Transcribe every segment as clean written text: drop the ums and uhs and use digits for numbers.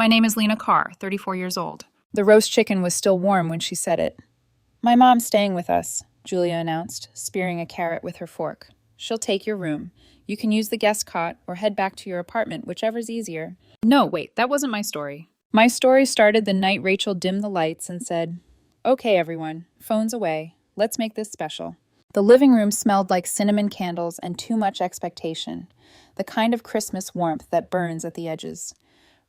My name is Lena Carr, 34 years old. The roast chicken was still warm when she said it. My mom's staying with us, Julia announced, spearing a carrot with her fork. She'll take your room. You can use the guest cot or head back to your apartment, whichever's easier. No, wait, that wasn't my story. My story started the night Rachel dimmed the lights and said, "Okay, everyone, phones away. Let's make this special." The living room smelled like cinnamon candles and too much expectation, the kind of Christmas warmth that burns at the edges.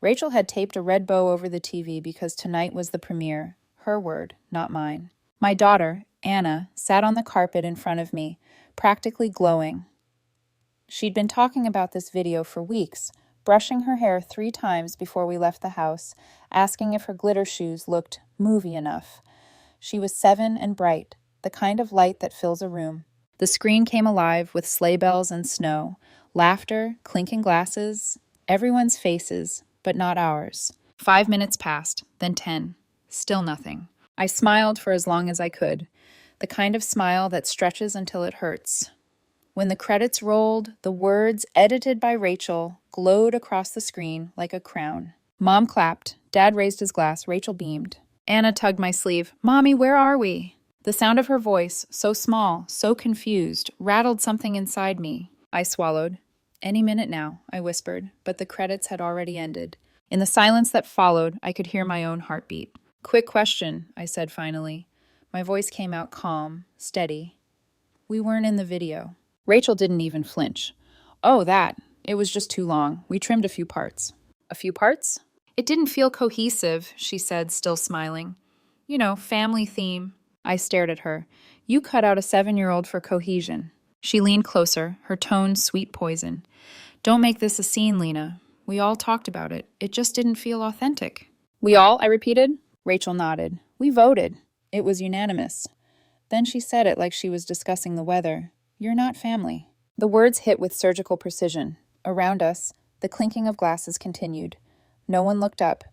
Rachel had taped a red bow over the TV because tonight was the premiere, her word, not mine. My daughter, Anna, sat on the carpet in front of me, practically glowing. She'd been talking about this video for weeks, brushing her hair 3 times before we left the house, asking if her glitter shoes looked movie enough. She was 7 and bright, the kind of light that fills a room. The screen came alive with sleigh bells and snow, laughter, clinking glasses, everyone's faces, but not ours. 5 minutes passed, then 10. Still nothing. I smiled for as long as I could, the kind of smile that stretches until it hurts. When the credits rolled, the words, edited by Rachel, glowed across the screen like a crown. Mom clapped. Dad raised his glass. Rachel beamed. Anna tugged my sleeve. "Mommy, where are we?" The sound of her voice, so small, so confused, rattled something inside me. I swallowed. "Any minute now," I whispered, but the credits had already ended. In the silence that followed, I could hear my own heartbeat. "Quick question," I said finally. My voice came out calm, steady. "We weren't in the video." Rachel didn't even flinch. "Oh, that. It was just too long. We trimmed a few parts." "A few parts?" It didn't feel cohesive, she said, still smiling. You know, family theme. I stared at her. "You cut out a 7-year-old for cohesion." She leaned closer, her tone sweet poison. "Don't make this a scene, Lena. We all talked about it. It just didn't feel authentic." "We all?" I repeated. Rachel nodded. "We voted. It was unanimous." Then she said it like she was discussing the weather. "You're not family." The words hit with surgical precision. Around us, the clinking of glasses continued. No one looked up.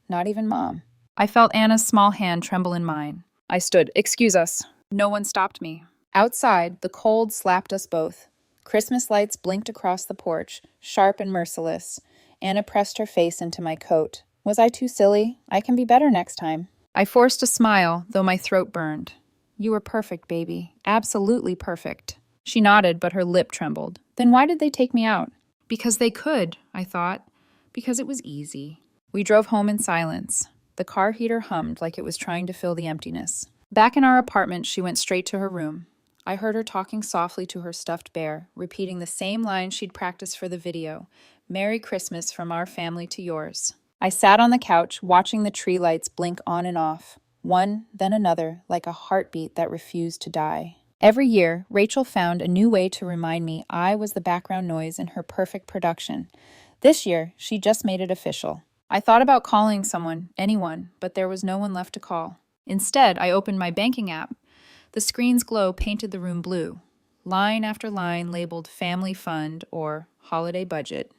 Not even Mom. I felt Anna's small hand tremble in mine. I stood. "Excuse us." No one stopped me. Outside, the cold slapped us both. Christmas lights blinked across the porch, sharp and merciless. Anna pressed her face into my coat. "Was I too silly? I can be better next time." I forced a smile, though my throat burned. "You were perfect, baby. Absolutely perfect." She nodded, but her lip trembled. "Then why did they take me out?" Because they could, I thought. Because it was easy. We drove home in silence. The car heater hummed like it was trying to fill the emptiness. Back in our apartment, she went straight to her room. I heard her talking softly to her stuffed bear, repeating the same line she'd practiced for the video. "Merry Christmas from our family to yours." I sat on the couch, watching the tree lights blink on and off, one, then another, like a heartbeat that refused to die. Every year, Rachel found a new way to remind me I was the background noise in her perfect production. This year, she just made it official. I thought about calling someone, anyone, but there was no one left to call. Instead, I opened my banking app. The screen's glow painted the room blue. Line after line labeled Family Fund or Holiday Budget.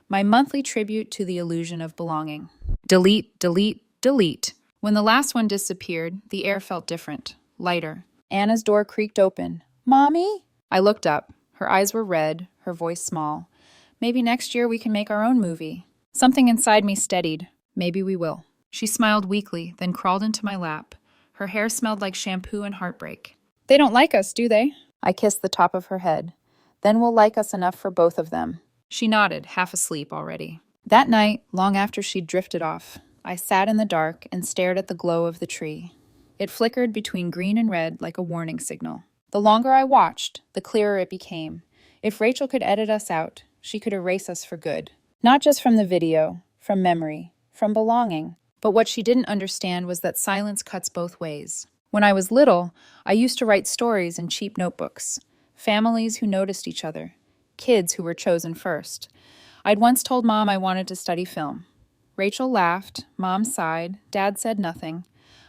My monthly tribute to the illusion of belonging. Delete, delete, delete. When the last one disappeared, the air felt different, lighter. Anna's door creaked open. "Mommy?" I looked up. Her eyes were red, her voice small. "Maybe next year we can make our own movie." Something inside me steadied. "Maybe we will." She smiled weakly, then crawled into my lap. Her hair smelled like shampoo and heartbreak. "They don't like us, do they?" I kissed the top of her head. "Then we'll like us enough for both of them." She nodded, half asleep already. That night, long after she'd drifted off, I sat in the dark and stared at the glow of the tree. It flickered between green and red like a warning signal. The longer I watched, the clearer it became. If Rachel could edit us out, she could erase us for good. Not just from the video, from memory, from belonging. But what she didn't understand was that silence cuts both ways. When I was little, I used to write stories in cheap notebooks. Families who noticed each other. Kids who were chosen first. I'd once told Mom I wanted to study film. Rachel laughed, Mom sighed, Dad said nothing.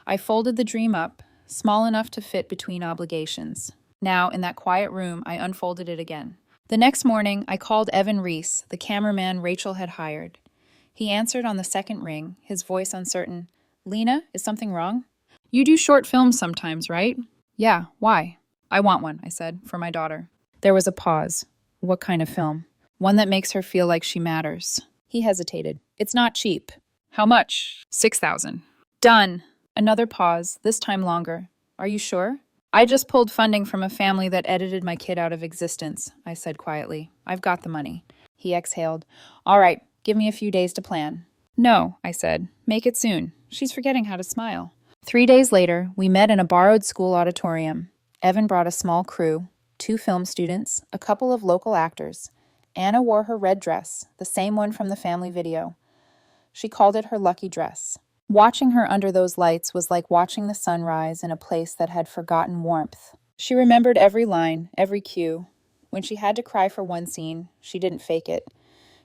I folded the dream up, small enough to fit between obligations. Now, in that quiet room, I unfolded it again. The next morning, I called Evan Reese, the cameraman Rachel had hired. He answered on the second ring, his voice uncertain. "Lena, is something wrong?" "You do short films sometimes, right?" "Yeah, why?" "I want one," I said, "for my daughter." There was a pause. "What kind of film?" "One that makes her feel like she matters." He hesitated. "It's not cheap." How much? 6,000. Done. Another pause, this time longer. Are you sure? I just pulled funding from a family that edited my kid out of existence, I said quietly. I've got the money. He exhaled. All right, give me a few days to plan. No, I said. Make it soon. She's forgetting how to smile. 3 days later, we met in a borrowed school auditorium. Evan brought a small crew, 2 film students, a couple of local actors. Anna wore her red dress, the same one from the family video. She called it her lucky dress. Watching her under those lights was like watching the sun rise in a place that had forgotten warmth. She remembered every line, every cue. When she had to cry for one scene, she didn't fake it.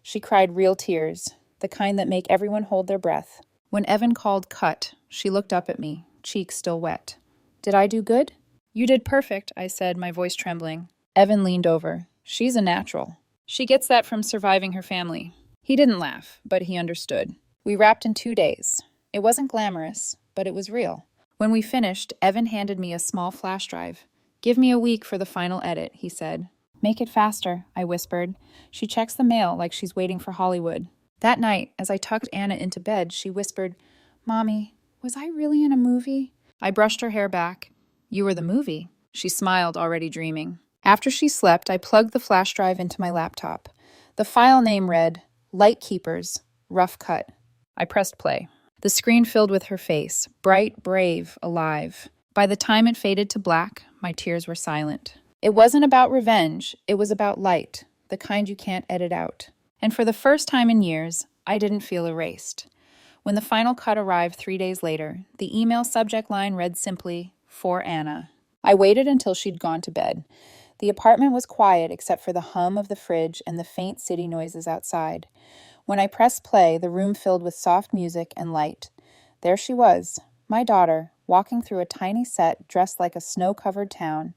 She cried real tears, the kind that make everyone hold their breath. When Evan called cut, she looked up at me, cheeks still wet. Did I do good? You did perfect, I said, my voice trembling. Evan leaned over. She's a natural. She gets that from surviving her family. He didn't laugh, but he understood. We wrapped in 2 days. It wasn't glamorous, but it was real. When we finished, Evan handed me a small flash drive. Give me a week for the final edit, he said. Make it faster, I whispered. She checks the mail like she's waiting for Hollywood. That night, as I tucked Anna into bed, she whispered, Mommy, was I really in a movie? I brushed her hair back. You were the movie. She smiled, already dreaming. After she slept, I plugged the flash drive into my laptop. The file name read, Light Keepers, Rough Cut. I pressed play. The screen filled with her face, bright, brave, alive. By the time it faded to black, my tears were silent. It wasn't about revenge, it was about light, the kind you can't edit out. And for the first time in years, I didn't feel erased. When the final cut arrived 3 days later, the email subject line read simply, For Anna. I waited until she'd gone to bed. The apartment was quiet except for the hum of the fridge and the faint city noises outside. When I pressed play, the room filled with soft music and light. There she was, my daughter, walking through a tiny set dressed like a snow-covered town,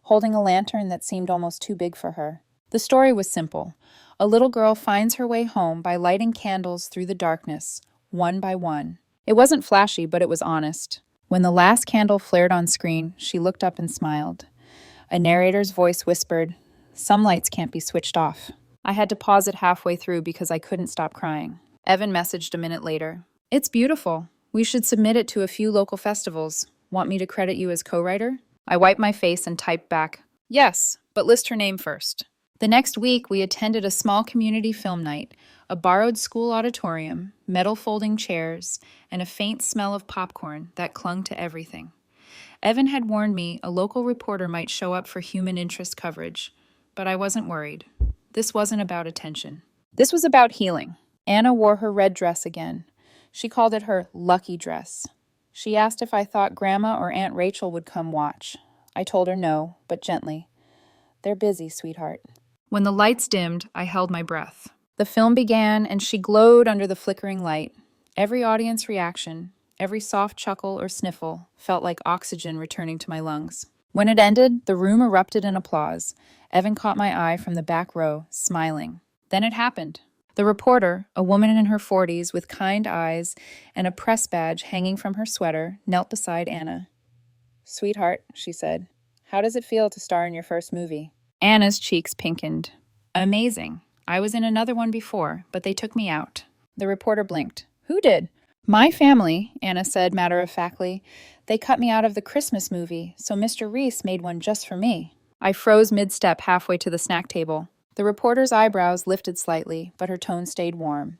holding a lantern that seemed almost too big for her. The story was simple. A little girl finds her way home by lighting candles through the darkness, one by one. It wasn't flashy, but it was honest. When the last candle flared on screen, she looked up and smiled. A narrator's voice whispered, Some lights can't be switched off. I had to pause it halfway through because I couldn't stop crying. Evan messaged a minute later. It's beautiful. We should submit it to a few local festivals. Want me to credit you as co-writer? I wiped my face and typed back, Yes, but list her name first. The next week, we attended a small community film night, a borrowed school auditorium, metal folding chairs, and a faint smell of popcorn that clung to everything. Evan had warned me a local reporter might show up for human interest coverage, but I wasn't worried. This wasn't about attention. This was about healing. Anna wore her red dress again. She called it her lucky dress. She asked if I thought Grandma or Aunt Rachel would come watch. I told her no, but gently. They're busy, sweetheart. When the lights dimmed, I held my breath. The film began, and she glowed under the flickering light. Every audience reaction, every soft chuckle or sniffle felt like oxygen returning to my lungs. When it ended, the room erupted in applause. Evan caught my eye from the back row, smiling. Then it happened. The reporter, a woman in her 40s with kind eyes and a press badge hanging from her sweater, knelt beside Anna. Sweetheart, she said, how does it feel to star in your first movie? Anna's cheeks pinkened. Amazing. I was in another one before, but they took me out. The reporter blinked. Who did? My family, Anna said matter-of-factly. They cut me out of the Christmas movie, so Mr. Reese made one just for me. I froze mid-step halfway to the snack table. The reporter's eyebrows lifted slightly, but her tone stayed warm.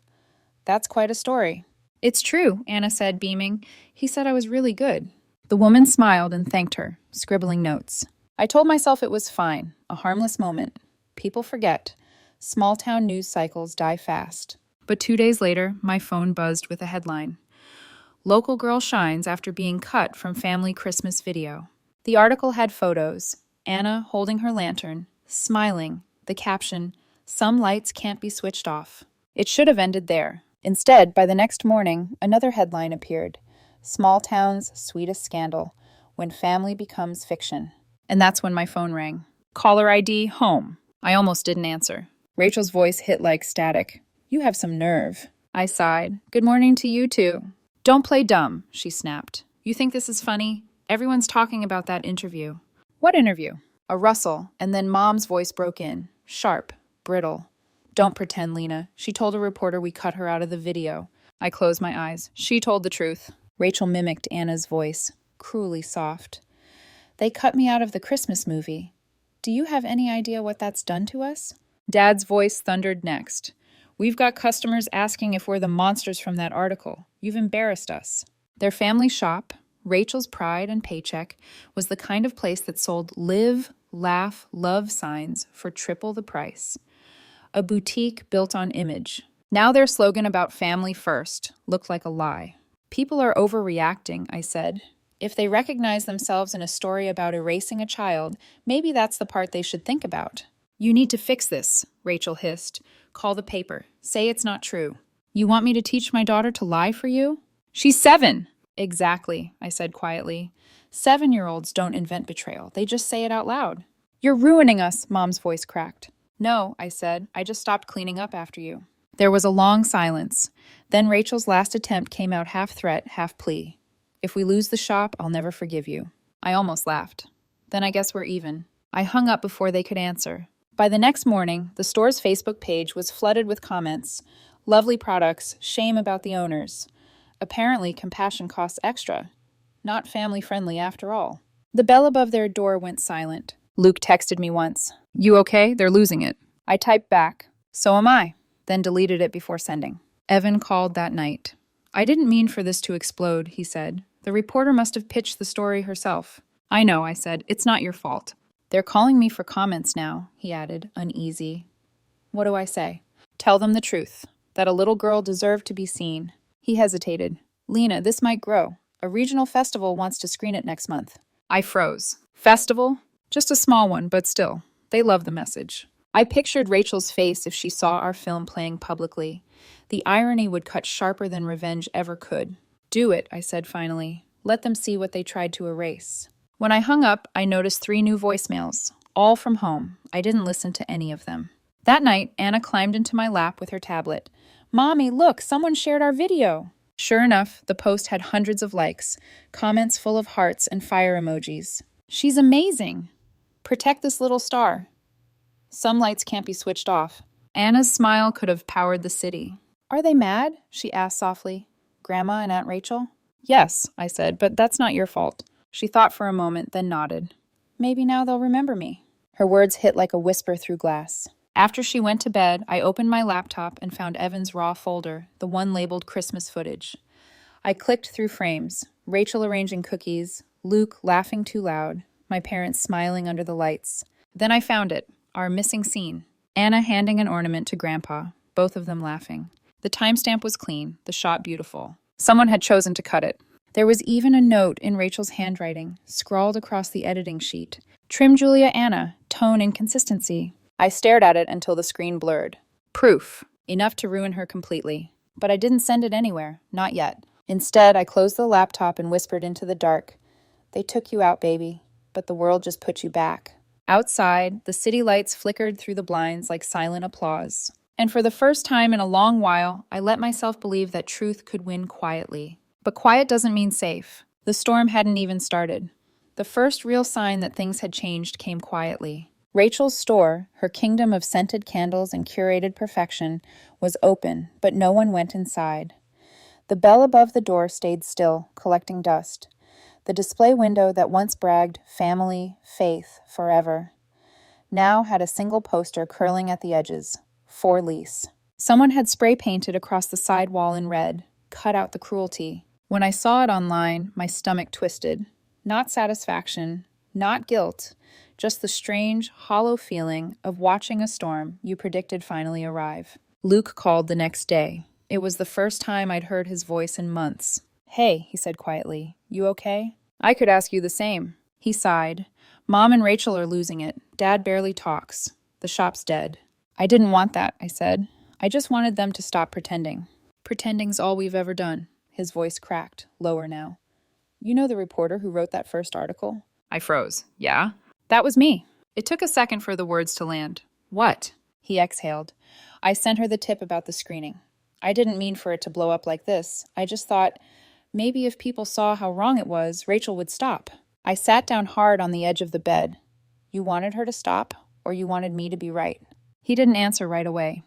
That's quite a story. It's true, Anna said, beaming. He said I was really good. The woman smiled and thanked her, scribbling notes. I told myself it was fine, a harmless moment. People forget. Small-town news cycles die fast. But 2 days later, my phone buzzed with a headline. Local girl shines after being cut from family Christmas video. The article had photos. Anna holding her lantern, smiling, the caption, Some lights can't be switched off. It should have ended there. Instead, by the next morning, another headline appeared. Small town's sweetest scandal, when family becomes fiction. And that's when my phone rang. Caller ID, home. I almost didn't answer. Rachel's voice hit like static. You have some nerve. I sighed. Good morning to you too. Don't play dumb, she snapped. You think this is funny? Everyone's talking about that interview. What interview? A rustle, and then Mom's voice broke in. Sharp, brittle. Don't pretend, Lena. She told a reporter we cut her out of the video. I closed my eyes. She told the truth. Rachel mimicked Anna's voice, cruelly soft. They cut me out of the Christmas movie. Do you have any idea what that's done to us? Dad's voice thundered next. We've got customers asking if we're the monsters from that article. You've embarrassed us. Their family shop, Rachel's pride and paycheck, was the kind of place that sold live, laugh, love signs for triple the price. A boutique built on image. Now their slogan about family first looked like a lie. People are overreacting, I said. If they recognize themselves in a story about erasing a child, maybe that's the part they should think about. You need to fix this, Rachel hissed. Call the paper. Say it's not true. You want me to teach my daughter to lie for you? She's 7. Exactly, I said quietly. 7-year-olds don't invent betrayal. They just say it out loud. You're ruining us, Mom's voice cracked. No, I said. I just stopped cleaning up after you. There was a long silence. Then Rachel's last attempt came out half threat, half plea. If we lose the shop, I'll never forgive you. I almost laughed. Then I guess we're even. I hung up before they could answer. By the next morning, the store's Facebook page was flooded with comments. Lovely products, shame about the owners. Apparently, compassion costs extra. Not family-friendly after all. The bell above their door went silent. Luke texted me once. You okay? They're losing it. I typed back. So am I. Then deleted it before sending. Evan called that night. I didn't mean for this to explode, he said. The reporter must have pitched the story herself. I know, I said. It's not your fault. They're calling me for comments now, he added, uneasy. What do I say? Tell them the truth. That a little girl deserved to be seen. He hesitated. Lena, this might grow. A regional festival wants to screen it next month. I froze. Festival? Just a small one, but still. They love the message. I pictured Rachel's face if she saw our film playing publicly. The irony would cut sharper than revenge ever could. Do it, I said finally. Let them see what they tried to erase. When I hung up, I noticed 3 new voicemails, all from home. I didn't listen to any of them. That night, Anna climbed into my lap with her tablet. Mommy, look, someone shared our video. Sure enough, the post had hundreds of likes, comments full of hearts and fire emojis. She's amazing. Protect this little star. Some lights can't be switched off. Anna's smile could have powered the city. Are they mad? She asked softly. Grandma and Aunt Rachel? Yes, I said, but that's not your fault. She thought for a moment, then nodded. Maybe now they'll remember me. Her words hit like a whisper through glass. After she went to bed, I opened my laptop and found Evan's raw folder, the one labeled Christmas footage. I clicked through frames, Rachel arranging cookies, Luke laughing too loud, my parents smiling under the lights. Then I found it, our missing scene. Anna handing an ornament to Grandpa, both of them laughing. The timestamp was clean, the shot beautiful. Someone had chosen to cut it. There was even a note in Rachel's handwriting, scrawled across the editing sheet. Trim Julia Anna, tone and consistency. I stared at it until the screen blurred. Proof. Enough to ruin her completely. But I didn't send it anywhere, not yet. Instead, I closed the laptop and whispered into the dark. They took you out, baby, but the world just put you back. Outside, the city lights flickered through the blinds like silent applause. And for the first time in a long while, I let myself believe that truth could win quietly. But quiet doesn't mean safe. The storm hadn't even started. The first real sign that things had changed came quietly. Rachel's store, her kingdom of scented candles and curated perfection, was open, but no one went inside. The bell above the door stayed still, collecting dust. The display window that once bragged family, faith, forever, now had a single poster curling at the edges, for lease. Someone had spray painted across the side wall in red, cut out the cruelty. When I saw it online, my stomach twisted. Not satisfaction, not guilt, just the strange, hollow feeling of watching a storm you predicted finally arrive. Luke called the next day. It was the first time I'd heard his voice in months. Hey, he said quietly, you okay? I could ask you the same. He sighed. Mom and Rachel are losing it. Dad barely talks. The shop's dead. I didn't want that, I said. I just wanted them to stop pretending. Pretending's all we've ever done. His voice cracked, lower now. You know the reporter who wrote that first article? I froze. Yeah? That was me. It took a second for the words to land. What? He exhaled. I sent her the tip about the screening. I didn't mean for it to blow up like this. I just thought, maybe if people saw how wrong it was, Rachel would stop. I sat down hard on the edge of the bed. You wanted her to stop, or you wanted me to be right? He didn't answer right away.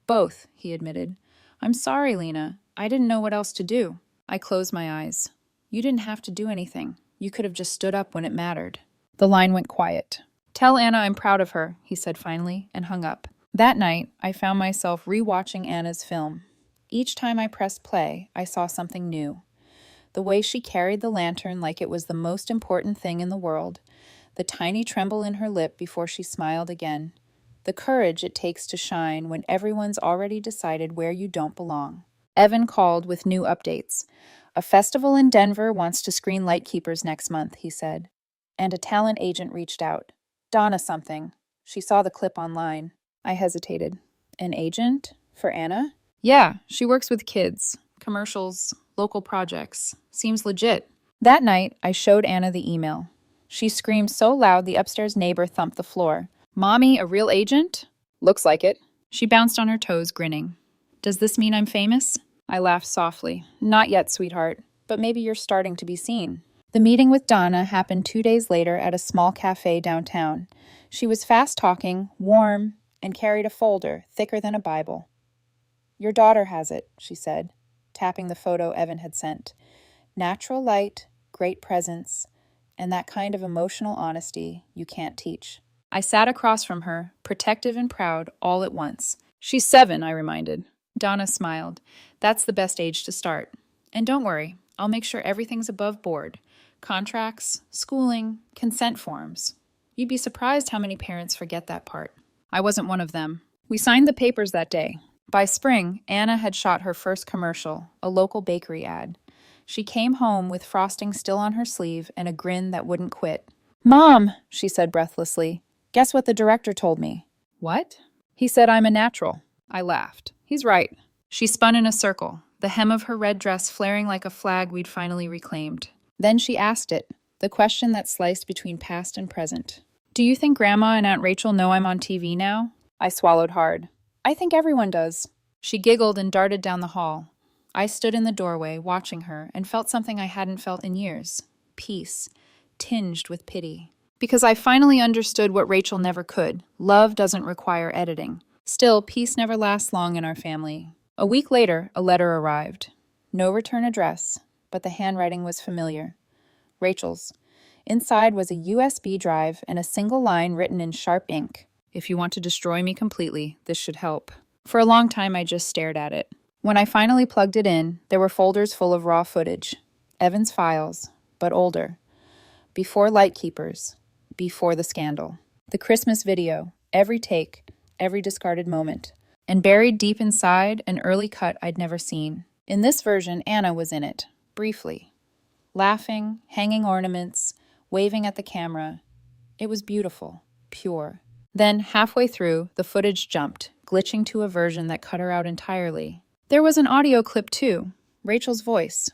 Both, he admitted. I'm sorry, Lena. I didn't know what else to do. I closed my eyes. You didn't have to do anything. You could have just stood up when it mattered. The line went quiet. Tell Anna I'm proud of her, he said finally, and hung up. That night, I found myself rewatching Anna's film. Each time I pressed play, I saw something new. The way she carried the lantern like it was the most important thing in the world, the tiny tremble in her lip before she smiled again, the courage it takes to shine when everyone's already decided where you don't belong. Evan called with new updates. A festival in Denver wants to screen Lightkeepers next month, he said. And a talent agent reached out. Donna something. She saw the clip online. I hesitated. An agent? For Anna? Yeah, she works with kids. Commercials, local projects. Seems legit. That night, I showed Anna the email. She screamed so loud the upstairs neighbor thumped the floor. Mommy, a real agent? Looks like it. She bounced on her toes, grinning. Does this mean I'm famous? I laughed softly. Not yet, sweetheart, but maybe you're starting to be seen. The meeting with Donna happened 2 days later at a small cafe downtown. She was fast-talking, warm, and carried a folder thicker than a Bible. Your daughter has it, she said, tapping the photo Evan had sent. Natural light, great presence, and that kind of emotional honesty you can't teach. I sat across from her, protective and proud, all at once. She's 7, I reminded. Donna smiled. That's the best age to start. And don't worry, I'll make sure everything's above board. Contracts, schooling, consent forms. You'd be surprised how many parents forget that part. I wasn't one of them. We signed the papers that day. By spring, Anna had shot her first commercial, a local bakery ad. She came home with frosting still on her sleeve and a grin that wouldn't quit. Mom, she said breathlessly, guess what the director told me? What? He said I'm a natural. I laughed. He's right. She spun in a circle, the hem of her red dress flaring like a flag we'd finally reclaimed. Then she asked it, the question that sliced between past and present. Do you think Grandma and Aunt Rachel know I'm on TV now? I swallowed hard. I think everyone does. She giggled and darted down the hall. I stood in the doorway, watching her, and felt something I hadn't felt in years. Peace, tinged with pity. Because I finally understood what Rachel never could. Love doesn't require editing. Still, peace never lasts long in our family. A week later, a letter arrived. No return address, but the handwriting was familiar. Rachel's. Inside was a USB drive and a single line written in sharp ink. If you want to destroy me completely, this should help. For a long time, I just stared at it. When I finally plugged it in, there were folders full of raw footage. Evan's files, but older. Before Lightkeepers. Before the scandal. The Christmas video. Every take. Every discarded moment. And buried deep inside, an early cut I'd never seen. In this version, Anna was in it. Briefly. Laughing, hanging ornaments, waving at the camera. It was beautiful. Pure. Then, halfway through, the footage jumped, glitching to a version that cut her out entirely. There was an audio clip too. Rachel's voice.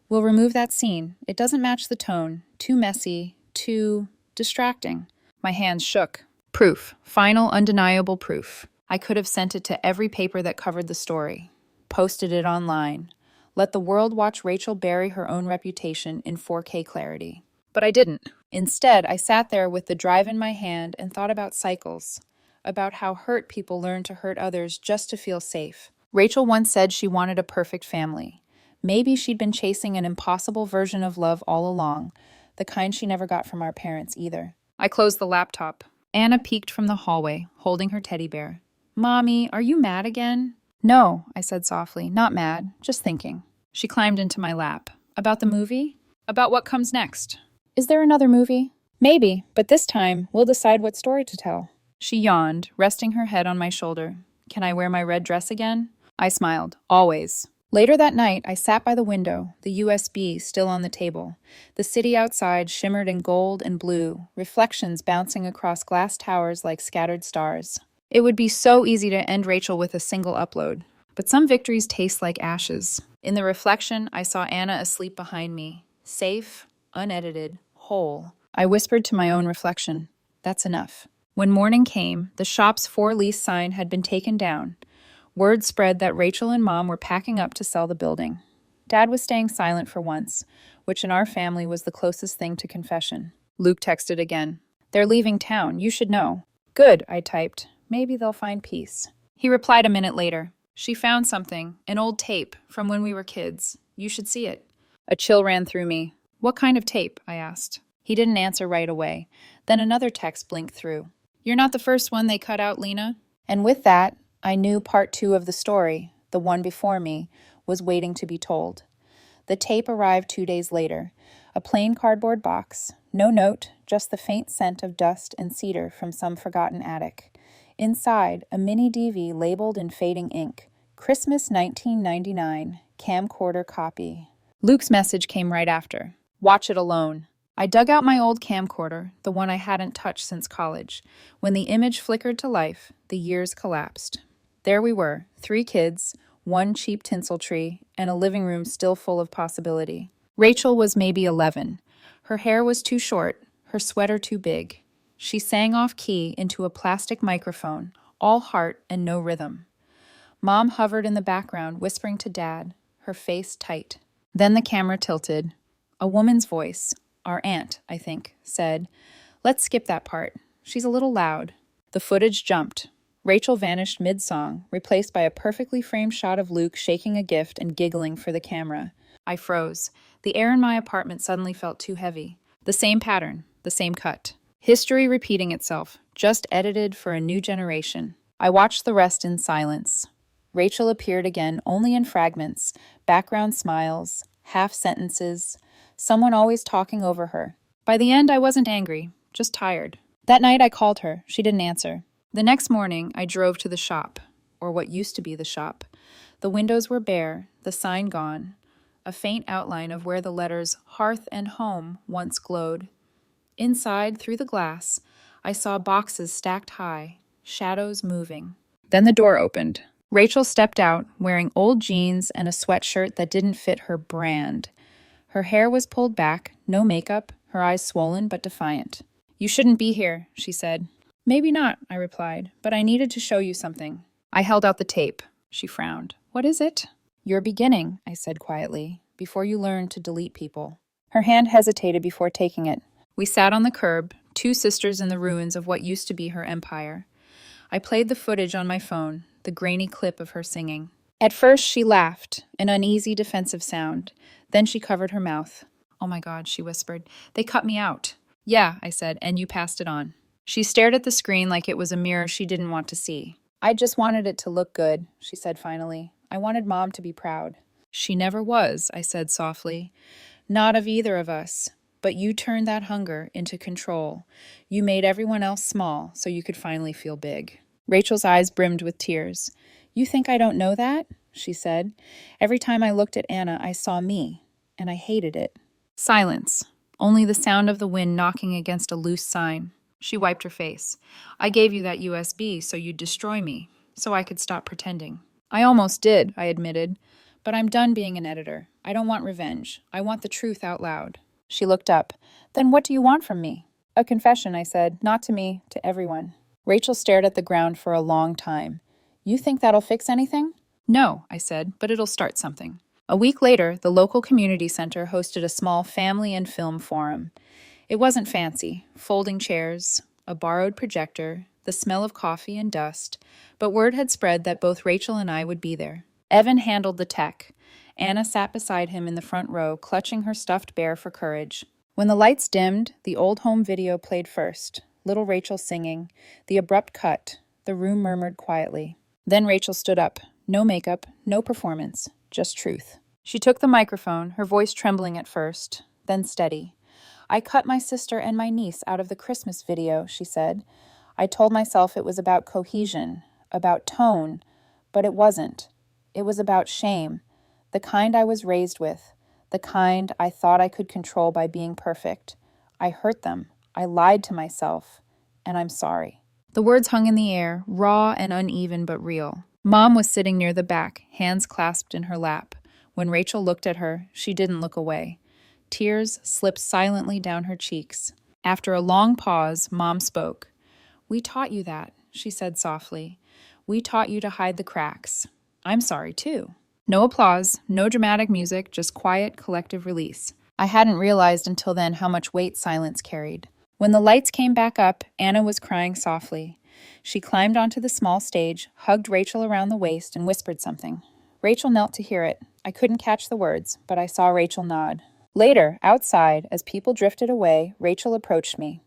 We'll remove that scene. It doesn't match the tone. Too messy. Too distracting. My hands shook. Proof. Final, undeniable proof. I could have sent it to every paper that covered the story. Posted it online. Let the world watch Rachel bury her own reputation in 4K clarity. But I didn't. Instead, I sat there with the drive in my hand and thought about cycles. About how hurt people learn to hurt others just to feel safe. Rachel once said she wanted a perfect family. Maybe she'd been chasing an impossible version of love all along. The kind she never got from our parents either. I closed the laptop. Anna peeked from the hallway, holding her teddy bear. Mommy, are you mad again? No, I said softly, not mad, just thinking. She climbed into my lap. About the movie? About what comes next. Is there another movie? Maybe, but this time, we'll decide what story to tell. She yawned, resting her head on my shoulder. Can I wear my red dress again? I smiled. Always. Later that night, I sat by the window, the USB still on the table. The city outside shimmered in gold and blue, reflections bouncing across glass towers like scattered stars. It would be so easy to end Rachel with a single upload. But some victories taste like ashes. In the reflection, I saw Anna asleep behind me. Safe, unedited, whole. I whispered to my own reflection. That's enough. When morning came, the shop's for lease sign had been taken down. Word spread that Rachel and Mom were packing up to sell the building. Dad was staying silent for once, which in our family was the closest thing to confession. Luke texted again. They're leaving town, you should know. Good, I typed. Maybe they'll find peace. He replied a minute later. She found something, an old tape from when we were kids. You should see it. A chill ran through me. What kind of tape? I asked. He didn't answer right away. Then another text blinked through. You're not the first one they cut out, Lena. And with that, I knew part 2 of the story, the one before me, was waiting to be told. The tape arrived 2 days later. A plain cardboard box. No note, just the faint scent of dust and cedar from some forgotten attic. Inside, a mini DV labeled in fading ink. Christmas 1999, camcorder copy. Luke's message came right after. Watch it alone. I dug out my old camcorder, the one I hadn't touched since college. When the image flickered to life, the years collapsed. There we were, 3 kids, 1 cheap tinsel tree, and a living room still full of possibility. Rachel was maybe 11. Her hair was too short, her sweater too big. She sang off key into a plastic microphone, all heart and no rhythm. Mom hovered in the background, whispering to Dad, her face tight. Then the camera tilted. A woman's voice, our aunt, I think, said, "Let's skip that part. She's a little loud." The footage jumped. Rachel vanished mid-song, replaced by a perfectly framed shot of Luke shaking a gift and giggling for the camera. I froze. The air in my apartment suddenly felt too heavy. The same pattern, the same cut. History repeating itself, just edited for a new generation. I watched the rest in silence. Rachel appeared again only in fragments, background smiles, half sentences, someone always talking over her. By the end, I wasn't angry, just tired. That night I called her. She didn't answer. The next morning, I drove to the shop, or what used to be the shop. The windows were bare, the sign gone, a faint outline of where the letters Hearth and Home once glowed. Inside, through the glass, I saw boxes stacked high, shadows moving. Then the door opened. Rachel stepped out, wearing old jeans and a sweatshirt that didn't fit her brand. Her hair was pulled back, no makeup, her eyes swollen but defiant. "You shouldn't be here," she said. "Maybe not," I replied, "but I needed to show you something." I held out the tape. She frowned. "What is it?" "You're beginning," I said quietly, "before you learn to delete people." Her hand hesitated before taking it. We sat on the curb, 2 sisters in the ruins of what used to be her empire. I played the footage on my phone, the grainy clip of her singing. At first she laughed, an uneasy defensive sound. Then she covered her mouth. "Oh my God," she whispered. "They cut me out." "Yeah," I said, "and you passed it on." She stared at the screen like it was a mirror she didn't want to see. "I just wanted it to look good," she said finally. "I wanted Mom to be proud." "She never was," I said softly. "Not of either of us. But you turned that hunger into control. You made everyone else small so you could finally feel big." Rachel's eyes brimmed with tears. "You think I don't know that?" she said. "Every time I looked at Anna, I saw me, and I hated it." Silence. Only the sound of the wind knocking against a loose sign. She wiped her face. "I gave you that USB so you'd destroy me, so I could stop pretending." "I almost did," I admitted. "But I'm done being an editor. I don't want revenge. I want the truth out loud." She looked up. "Then what do you want from me?" "A confession," I said. "Not to me, to everyone." Rachel stared at the ground for a long time. "You think that'll fix anything?" "No," I said, "but it'll start something." A week later, the local community center hosted a small family and film forum. It wasn't fancy. Folding chairs, a borrowed projector, the smell of coffee and dust, but word had spread that both Rachel and I would be there. Evan handled the tech. Anna sat beside him in the front row, clutching her stuffed bear for courage. When the lights dimmed, the old home video played first, little Rachel singing, the abrupt cut, the room murmured quietly. Then Rachel stood up. No makeup, no performance, just truth. She took the microphone, her voice trembling at first, then steady. "I cut my sister and my niece out of the Christmas video," she said. "I told myself it was about cohesion, about tone, but it wasn't. It was about shame. The kind I was raised with, the kind I thought I could control by being perfect. I hurt them. I lied to myself. And I'm sorry." The words hung in the air, raw and uneven but real. Mom was sitting near the back, hands clasped in her lap. When Rachel looked at her, she didn't look away. Tears slipped silently down her cheeks. After a long pause, Mom spoke. "We taught you that," she said softly. "We taught you to hide the cracks. I'm sorry, too." No applause, no dramatic music, just quiet, collective release. I hadn't realized until then how much weight silence carried. When the lights came back up, Anna was crying softly. She climbed onto the small stage, hugged Rachel around the waist, and whispered something. Rachel knelt to hear it. I couldn't catch the words, but I saw Rachel nod. Later, outside, as people drifted away, Rachel approached me.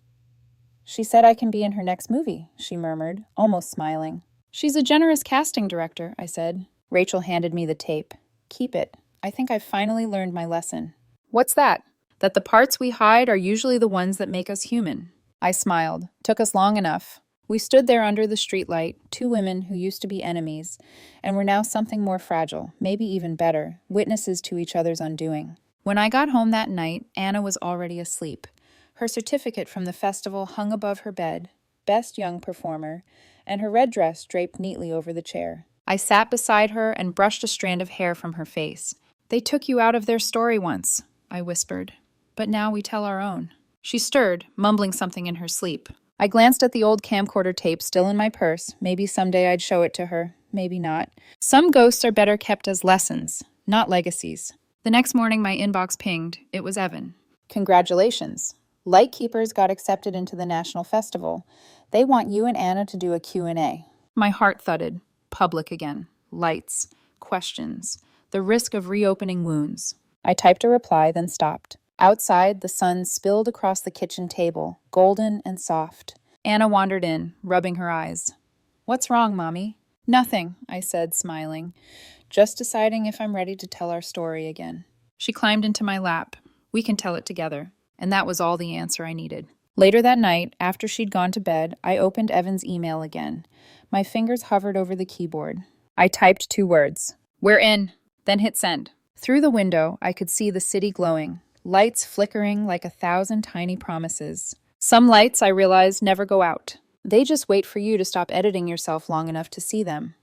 "She said I can be in her next movie," she murmured, almost smiling. "She's a generous casting director," I said. Rachel handed me the tape. "Keep it. I think I've finally learned my lesson." What's that? That the parts we hide are usually the ones that make us human. I smiled. Took us long enough. We stood there under the streetlight, two women who used to be enemies, and were now something more fragile, maybe even better, witnesses to each other's undoing. When I got home that night, Anna was already asleep. Her certificate from the festival hung above her bed, Best Young Performer, and her red dress draped neatly over the chair. I sat beside her and brushed a strand of hair from her face. "They took you out of their story once," I whispered. "But now we tell our own." She stirred, mumbling something in her sleep. I glanced at the old camcorder tape still in my purse. Maybe someday I'd show it to her. Maybe not. Some ghosts are better kept as lessons, not legacies. The next morning my inbox pinged. It was Evan. "Congratulations. Lightkeepers got accepted into the National Festival. They want you and Anna to do a Q&A. My heart thudded. Public again. Lights. Questions. The risk of reopening wounds. I typed a reply, then stopped. Outside, the sun spilled across the kitchen table, golden and soft. Anna wandered in, rubbing her eyes. "What's wrong, Mommy?" "Nothing," I said, smiling. "Just deciding if I'm ready to tell our story again." She climbed into my lap. "We can tell it together." And that was all the answer I needed. Later that night, after she'd gone to bed, I opened Evan's email again. My fingers hovered over the keyboard. I typed 2 words. "We're in," then hit send. Through the window, I could see the city glowing, lights flickering like 1,000 tiny promises. Some lights, I realized, never go out. They just wait for you to stop editing yourself long enough to see them.